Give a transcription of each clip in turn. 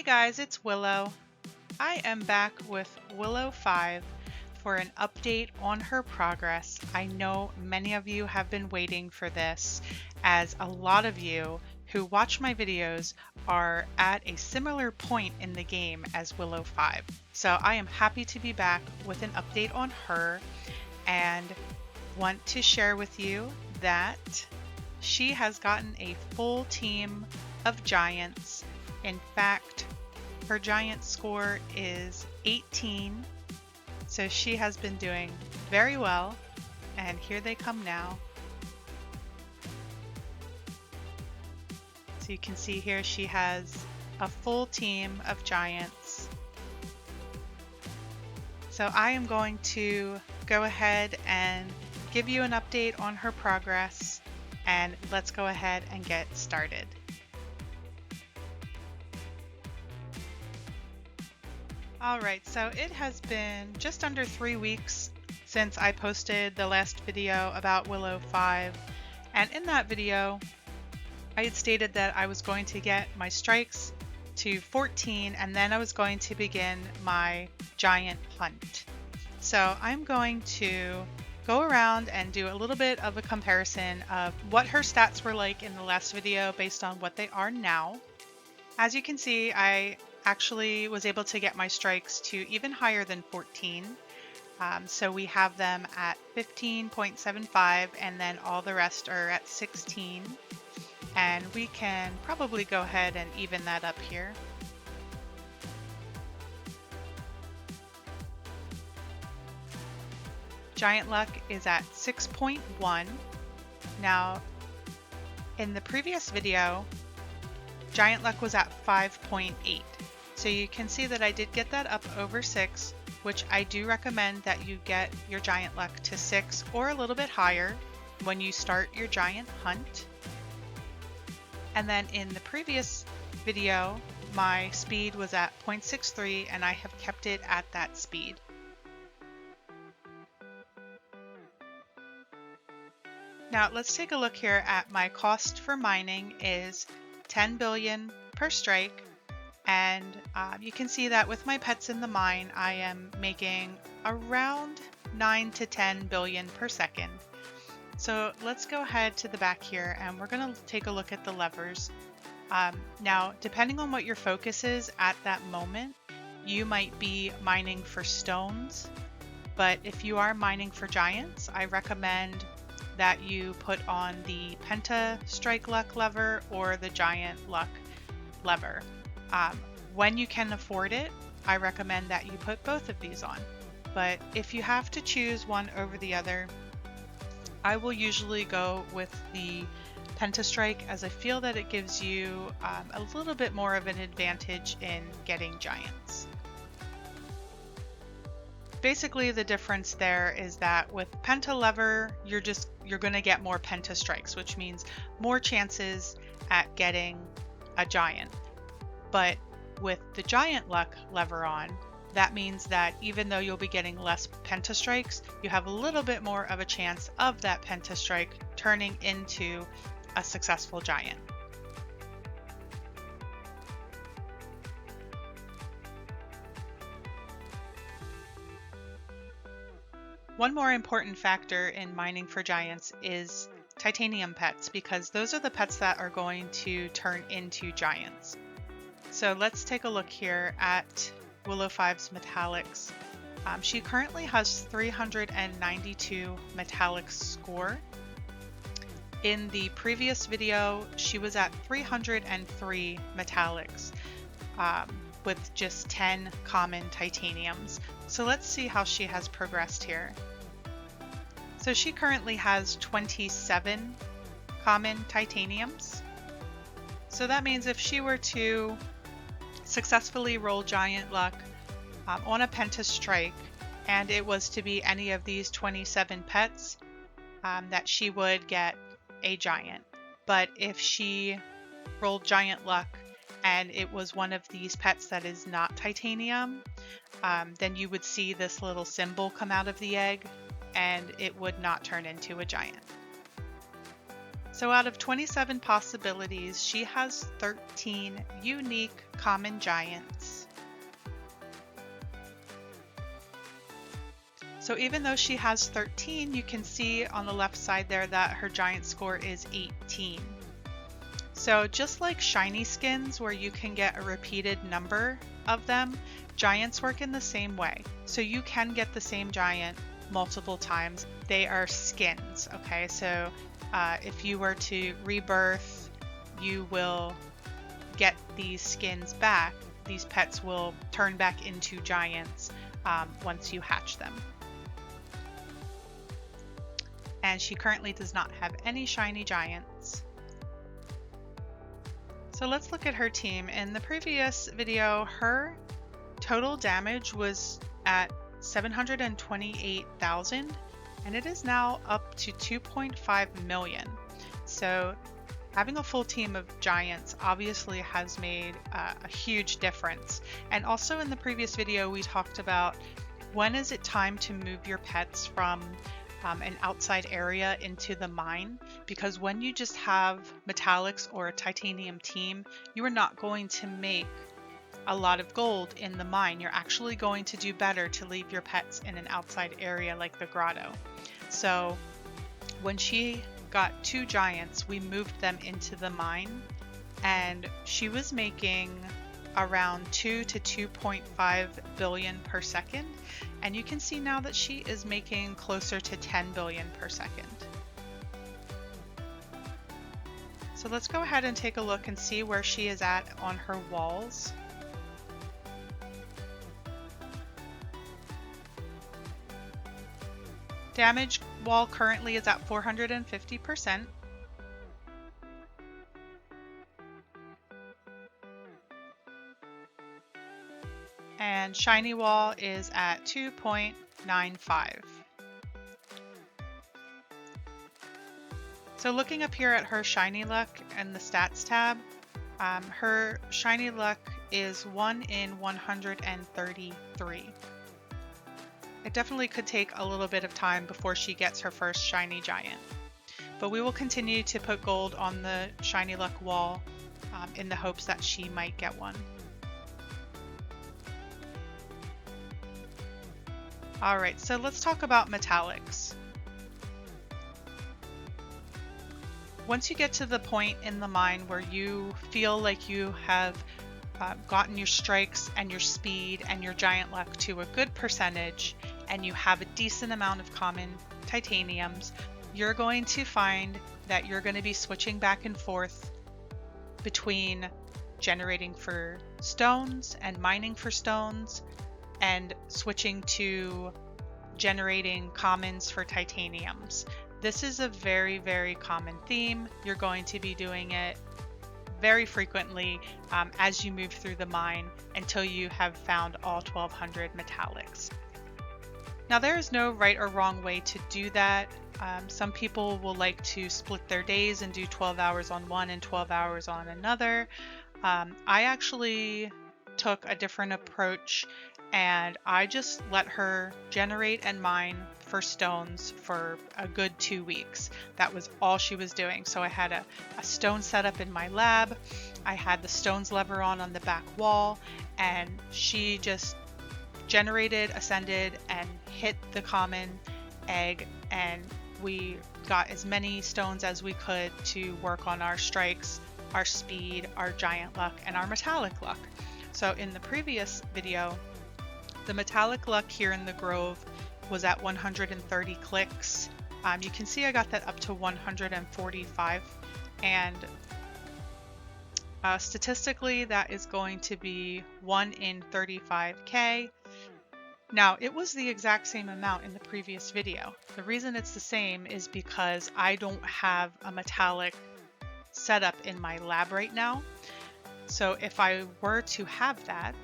Guys, it's Willow. I am back with Willow 5 for an update on her progress. I know many of you have been waiting for this, as a lot of you who watch my videos are at a similar point in the game as Willow 5. So I am happy to be back with an update on her and want to share with you that she has gotten a full team of giants. In fact, her giant score is 18, so she has been doing very well, and here they come now. So you can see here she has a full team of giants. So I am going to go ahead and give you an update on her progress, and let's go ahead and get started. Alright, so it has been just under 3 weeks since I posted the last video about Willow 5, and in that video I had stated that I was going to get my strikes to 14 and then I was going to begin my giant hunt. So I'm going to go around and do a little bit of a comparison of what her stats were like in the last video based on what they are now. As you can see, I actually was able to get my strikes to even higher than 14. So we have them at 15.75 and then all the rest are at 16. And we can probably go ahead and even that up here. Giant luck is at 6.1. Now, in the previous video, giant luck was at 5.8. So you can see that I did get that up over 6, which I do recommend that you get your giant luck to 6 or a little bit higher when you start your giant hunt. And then in the previous video, my speed was at 0.63 and I have kept it at that speed. Now let's take a look here at my cost for mining is 10 billion per strike. And you can see that with my pets in the mine, I am making around 9 to 10 billion per second. So let's go ahead to the back here and we're going to take a look at the levers. Now, depending on what your focus is at that moment, you might be mining for stones, but if you are mining for giants, I recommend that you put on the Penta Strike Luck lever or the Giant Luck lever. When you can afford it, I recommend that you put both of these on. But if you have to choose one over the other, I will usually go with the Pentastrike as I feel that it gives you a little bit more of an advantage in getting giants. Basically the difference there is that with Penta lever, you're going to get more Penta strikes, which means more chances at getting a giant. But with the giant luck lever on, that means that even though you'll be getting less Penta strikes, you have a little bit more of a chance of that Penta strike turning into a successful giant. One more important factor in mining for giants is titanium pets, because those are the pets that are going to turn into giants. So let's take a look here at Willow 5's metallics. She currently has 392 metallics score. In the previous video, she was at 303 metallics with just 10 common titaniums. So let's see how she has progressed here. So she currently has 27 common titaniums. So that means if she were to successfully roll giant luck on a Penta strike and it was to be any of these 27 pets, that she would get a giant. But if she rolled giant luck and it was one of these pets that is not titanium, then you would see this little symbol come out of the egg and it would not turn into a giant. So out of 27 possibilities, she has 13 unique common giants. So even though she has 13, you can see on the left side there that her giant score is 18. So just like shiny skins where you can get a repeated number of them, giants work in the same way. So you can get the same giant multiple times. They are skins, okay? So if you were to rebirth, you will get these skins back. These pets will turn back into giants once you hatch them. And she currently does not have any shiny giants. So let's look at her team. In the previous video, her total damage was at 728,000, and it is now up to 2.5 million. So having a full team of giants obviously has made a huge difference. And also in the previous video, we talked about when is it time to move your pets from an outside area into the mine, because when you just have metallics or a titanium team, you are not going to make a lot of gold in the mine. You're actually going to do better to leave your pets in an outside area like the grotto. So when she got 2 giants, we moved them into the mine, and she was making around 2 to 2.5 billion per second. And you can see now that she is making closer to 10 billion per second. So let's go ahead and take a look and see where she is at on her walls. Damage wall currently is at 450%. And shiny wall is at 2.95. So looking up here at her shiny luck and the stats tab, her shiny luck is 1 in 133. It definitely could take a little bit of time before she gets her first shiny giant, but we will continue to put gold on the shiny luck wall in the hopes that she might get one. Alright, so let's talk about metallics. Once you get to the point in the mine where you feel like you have gotten your strikes and your speed and your giant luck to a good percentage, and you have a decent amount of common titaniums, you're going to find that you're going to be switching back and forth between generating for stones and mining for stones, and switching to generating commons for titaniums. This is a very, very common theme. You're going to be doing it very frequently as you move through the mine until you have found all 1200 metallics. Now there is no right or wrong way to do that. Some people will like to split their days and do 12 hours on one and 12 hours on another. I actually took a different approach, and I just let her generate and mine for stones for a good 2 weeks. That was all she was doing. So I had a stone set up in my lab. I had the stones lever on the back wall, and she just generated, ascended, and hit the common egg, and we got as many stones as we could to work on our strikes, our speed, our giant luck, and our metallic luck. So in the previous video, the metallic luck here in the Grove was at 130 clicks. You can see I got that up to 145, and statistically that is going to be 1 in 35k. Now, it was the exact same amount in the previous video. The reason it's the same is because I don't have a metallic setup in my lab right now. So if I were to have that,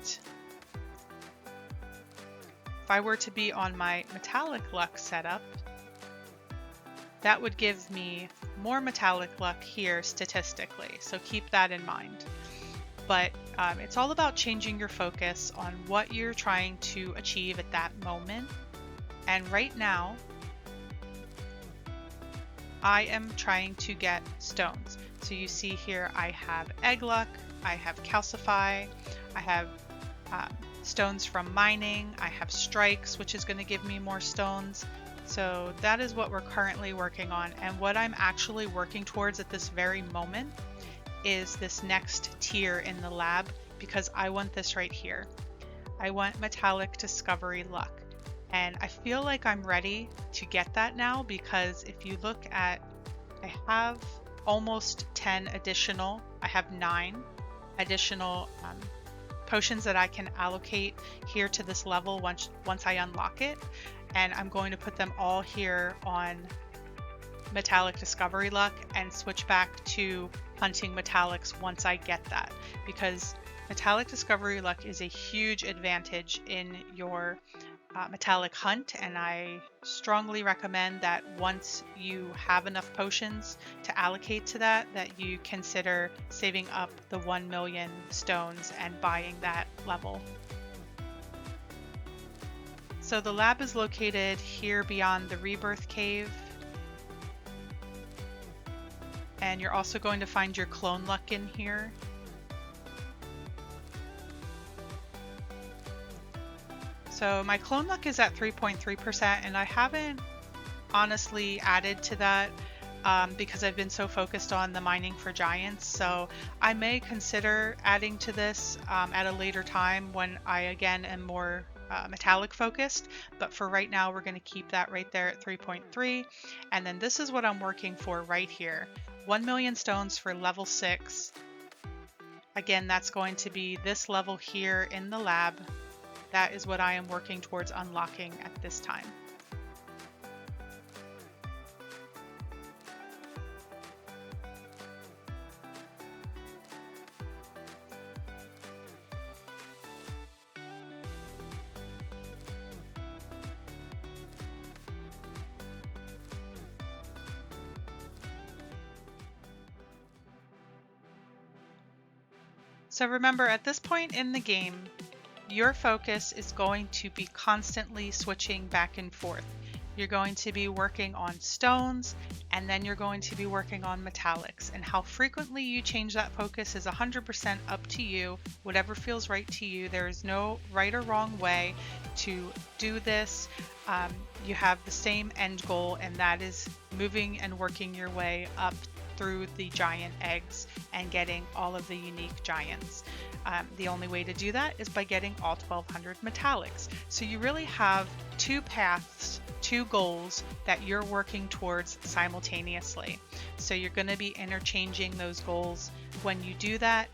if I were to be on my metallic luck setup, that would give me more metallic luck here statistically. So keep that in mind. But it's all about changing your focus on what you're trying to achieve at that moment. And right now, I am trying to get stones. So you see here I have egg luck, I have calcify, I have stones from mining, I have strikes, which is going to give me more stones. So that is what we're currently working on, and what I'm actually working towards at this very moment is this next tier in the lab, because I want this right here. I want metallic discovery luck, and I feel like I'm ready to get that now, because if you look at, I have almost 10 additional, I have 9 additional potions that I can allocate here to this level once I unlock it, and I'm going to put them all here on metallic discovery luck and switch back to hunting metallics once I get that, because metallic discovery luck is a huge advantage in your metallic hunt, and I strongly recommend that once you have enough potions to allocate to that you consider saving up the 1 million stones and buying that level. So the lab is located here beyond the rebirth cave, and you're also going to find your clone luck in here. So my clone luck is at 3.3%, and I haven't honestly added to that because I've been so focused on the mining for giants. So I may consider adding to this at a later time when I again am more metallic focused, but for right now we're going to keep that right there at 3.3. And then this is what I'm working for right here, 1 million stones for level 6. Again, that's going to be this level here in the lab. That is what I am working towards unlocking at this time. So remember, at this point in the game, your focus is going to be constantly switching back and forth. You're going to be working on stones, and then you're going to be working on metallics. And how frequently you change that focus is 100% up to you, whatever feels right to you. There is no right or wrong way to do this. You have the same end goal, and that is moving and working your way up through the giant eggs and getting all of the unique giants. The only way to do that is by getting all 1200 metallics. So you really have 2 paths, 2 goals that you're working towards simultaneously. So you're going to be interchanging those goals. When you do that,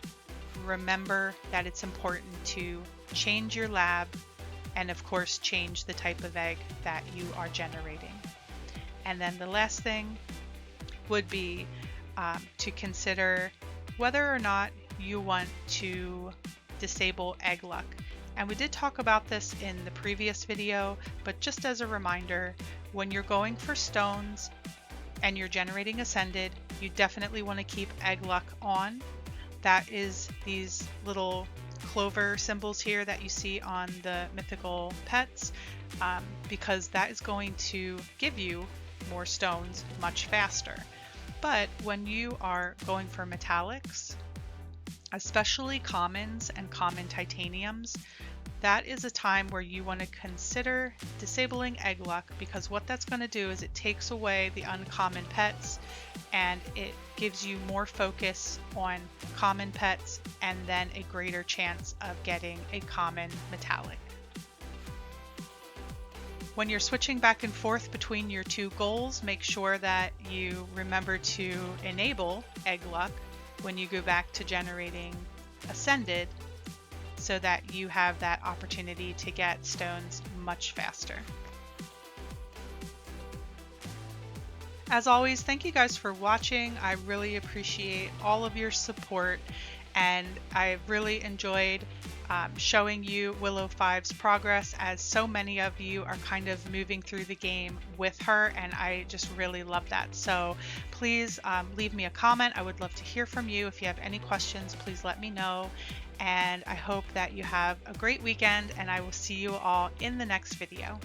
remember that it's important to change your lab and of course change the type of egg that you are generating. And then the last thing would be to consider whether or not you want to disable egg luck. And we did talk about this in the previous video, but just as a reminder, when you're going for stones and you're generating ascended, you definitely want to keep egg luck on. That is these little clover symbols here that you see on the mythical pets, because that is going to give you more stones much faster. But when you are going for metallics, especially commons and common titaniums, that is a time where you want to consider disabling egg luck, because what that's going to do is it takes away the uncommon pets and it gives you more focus on common pets and then a greater chance of getting a common metallic. When you're switching back and forth between your 2 goals, make sure that you remember to enable egg luck when you go back to generating ascended, so that you have that opportunity to get stones much faster. As always, thank you guys for watching. I really appreciate all of your support, and I've really enjoyed showing you Willow 5's progress, as so many of you are kind of moving through the game with her, and I just really love that. So please leave me a comment. I would love to hear from you. If you have any questions, please let me know. And I hope that you have a great weekend, and I will see you all in the next video.